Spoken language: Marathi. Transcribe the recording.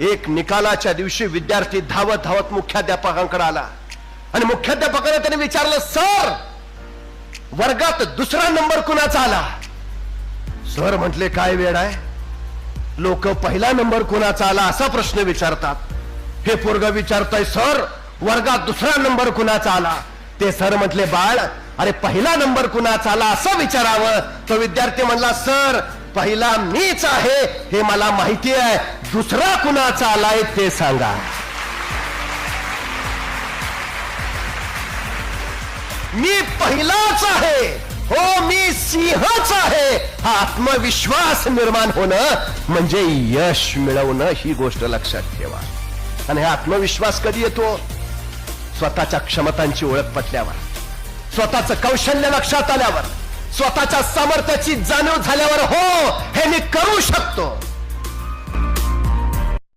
एक निकालाच्या दिवशी विद्यार्थी धावत धावत मुख्याध्यापकांकडे आला आणि मुख्याध्यापकाने त्याने विचारलं, सर वर्गात दुसरा नंबर कुणाचा आला? सर म्हटले, काय वेळ आहे, लोक पहिला नंबर कुणाचा आला असा प्रश्न विचारतात, हे पोरगा विचारताय सर वर्गात दुसरा नंबर कुणाचा आला? ते सर म्हटले, बाळ अरे पहिला नंबर कुणाचा आला असं विचारावं. तो विद्यार्थी म्हणला, सर पहिला मीच आहे हे मला माहिती आहे, दुसरा कुणाचा आलाय ते सांगा. मी पहिलाच आहे, हो मी सिंहच आहे, हा आत्मविश्वास निर्माण होणं म्हणजे यश मिळवणं ही गोष्ट लक्षात ठेवा. आणि हा आत्मविश्वास कधी येतो? स्वतःच्या क्षमतांची ओळख पटल्यावर, स्वतःचं कौशल्य लक्षात आल्यावर, स्वतःच्या सामर्थ्याची जाणीव झाल्यावर, हो हे मी करू शकतो